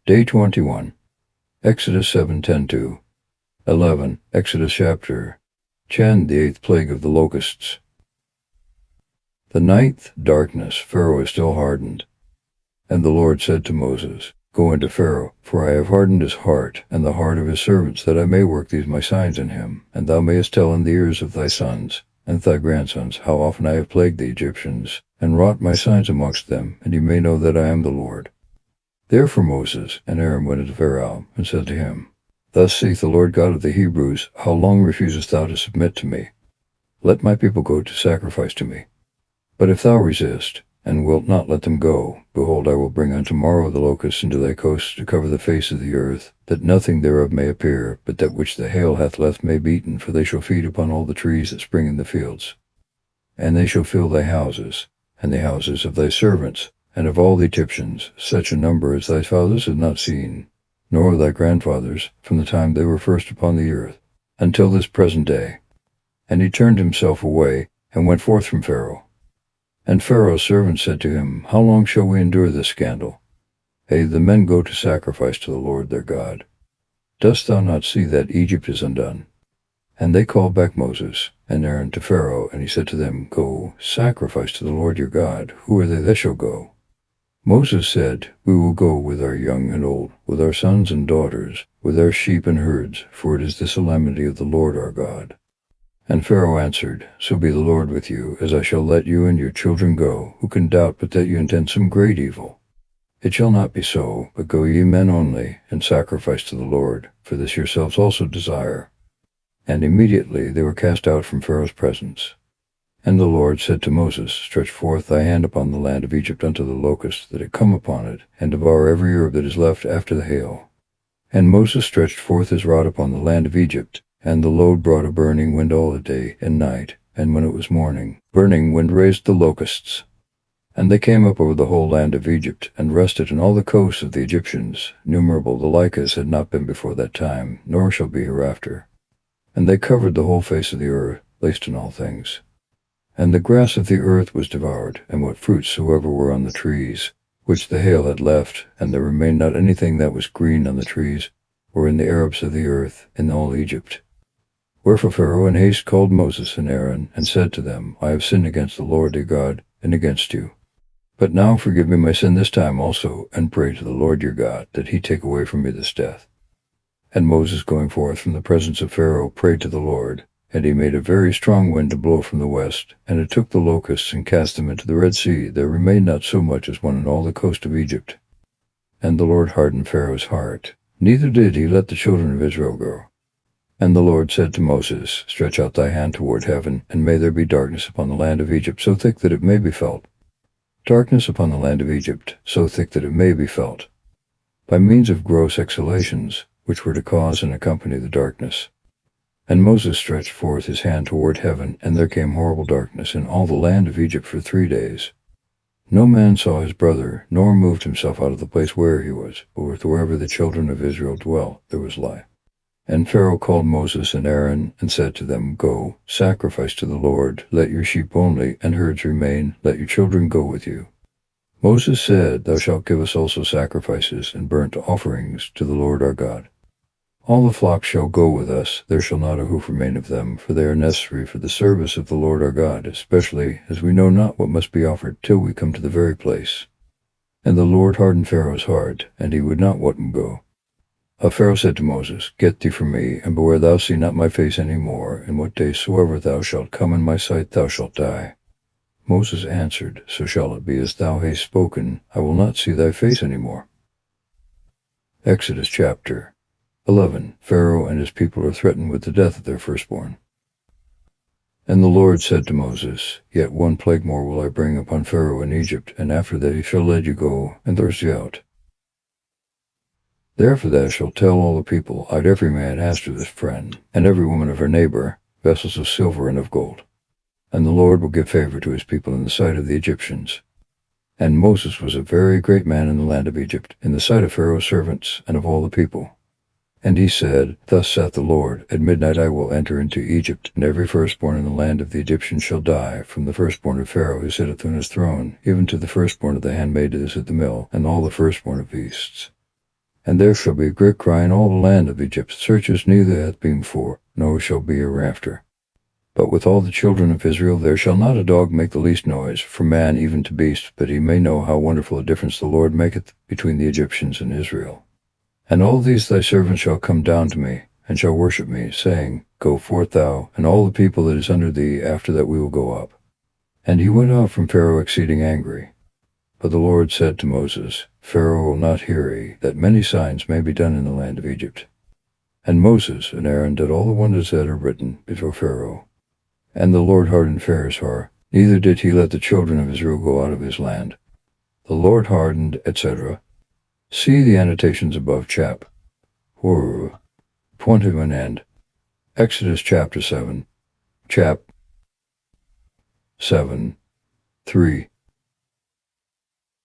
Day 21. Exodus 7:10-11. Exodus chapter 10, the 8th plague of the locusts. The 9th, darkness. Pharaoh is still hardened. And the Lord said to Moses, Go into Pharaoh, for I have hardened his heart, and the heart of his servants, that I may work these my signs in him, and thou mayest tell in the ears of thy sons and thy grandsons how often I have plagued the Egyptians, and wrought my signs amongst them, and ye may know that I am the Lord. Therefore Moses and Aaron went into Pharaoh, and said to him, Thus saith the Lord God of the Hebrews, How long refusest thou to submit to me? Let my people go to sacrifice to me. But if thou resist, and wilt not let them go, behold, I will bring on tomorrow the locusts into thy coasts to cover the face of the earth, that nothing thereof may appear, but that which the hail hath left may be eaten, for they shall feed upon all the trees that spring in the fields. And they shall fill thy houses, and the houses of thy servants, and of all the Egyptians, such a number as thy fathers had not seen, nor thy grandfathers, from the time they were first upon the earth, until this present day. And he turned himself away, and went forth from Pharaoh. And Pharaoh's servants said to him, How long shall we endure this scandal? The men go to sacrifice to the Lord their God. Dost thou not see that Egypt is undone? And they called back Moses and Aaron to Pharaoh, and he said to them, Go, sacrifice to the Lord your God. Who are they that shall go? Moses said, We will go with our young and old, with our sons and daughters, with our sheep and herds, for it is the solemnity of the Lord our God. And Pharaoh answered, So be the Lord with you, as I shall let you and your children go. Who can doubt but that you intend some great evil? It shall not be so, but go ye men only, and sacrifice to the Lord, for this yourselves also desire. And immediately they were cast out from Pharaoh's presence. And the Lord said to Moses, Stretch forth thy hand upon the land of Egypt unto the locusts that had come upon it, and devour every herb that is left after the hail. And Moses stretched forth his rod upon the land of Egypt, and the load brought a burning wind all the day and night, and when it was morning, burning wind raised the locusts. And they came up over the whole land of Egypt, and rested in all the coasts of the Egyptians. Numerable the like as had not been before that time, nor shall be hereafter. And they covered the whole face of the earth, laced in all things. And the grass of the earth was devoured, and what fruits soever were on the trees, which the hail had left, and there remained not anything that was green on the trees, or in the Arabs of the earth, in all Egypt. Wherefore Pharaoh in haste called Moses and Aaron, and said to them, I have sinned against the Lord your God, and against you. But now forgive me my sin this time also, and pray to the Lord your God, that he take away from me this death. And Moses going forth from the presence of Pharaoh prayed to the Lord, and he made a very strong wind to blow from the west, and it took the locusts and cast them into the Red Sea. There remained not so much as one in all the coast of Egypt. And the Lord hardened Pharaoh's heart, neither did he let the children of Israel go. And the Lord said to Moses, Stretch out thy hand toward heaven, and may there be darkness upon the land of Egypt, so thick that it may be felt. Darkness upon the land of Egypt, so thick that it may be felt, by means of gross exhalations, which were to cause and accompany the darkness. And Moses stretched forth his hand toward heaven, and there came horrible darkness in all the land of Egypt for 3 days. No man saw his brother, nor moved himself out of the place where he was, but wherever the children of Israel dwelt, there was life. And Pharaoh called Moses and Aaron, and said to them, Go, sacrifice to the Lord, let your sheep only, and herds remain, let your children go with you. Moses said, Thou shalt give us also sacrifices and burnt offerings to the Lord our God. All the flocks shall go with us, there shall not a hoof remain of them, for they are necessary for the service of the Lord our God, especially as we know not what must be offered till we come to the very place. And the Lord hardened Pharaoh's heart, and he would not let them go. Pharaoh said to Moses, Get thee from me, and beware thou see not my face any more, and what day soever thou shalt come in my sight thou shalt die. Moses answered, So shall it be as thou hast spoken, I will not see thy face any more. Exodus chapter 11. Pharaoh and his people are threatened with the death of their firstborn. And the Lord said to Moses, Yet one plague more will I bring upon Pharaoh in Egypt, and after that he shall let you go, and thrust you out. Therefore thou shalt tell all the people, Out every man has to his friend, and every woman of her neighbor, vessels of silver and of gold. And the Lord will give favor to his people in the sight of the Egyptians. And Moses was a very great man in the land of Egypt, in the sight of Pharaoh's servants, and of all the people. And he said, Thus saith the Lord, At midnight I will enter into Egypt, and every firstborn in the land of the Egyptians shall die, from the firstborn of Pharaoh who sitteth on his throne, even to the firstborn of the handmaid that is at the mill, and all the firstborn of beasts. And there shall be a great cry in all the land of Egypt, such as neither hath been before, nor shall be hereafter. But with all the children of Israel there shall not a dog make the least noise, from man even to beast, but he may know how wonderful a difference the Lord maketh between the Egyptians and Israel. And all these thy servants shall come down to me, and shall worship me, saying, Go forth thou, and all the people that is under thee, after that we will go up. And he went out from Pharaoh exceeding angry. But the Lord said to Moses, Pharaoh will not hear thee, that many signs may be done in the land of Egypt. And Moses and Aaron did all the wonders that are written before Pharaoh. And the Lord hardened Pharaoh's heart, neither did he let the children of Israel go out of his land. The Lord hardened, etc. See the annotations above, chap. 21 end. Exodus chapter 7. Chap. 7. 3.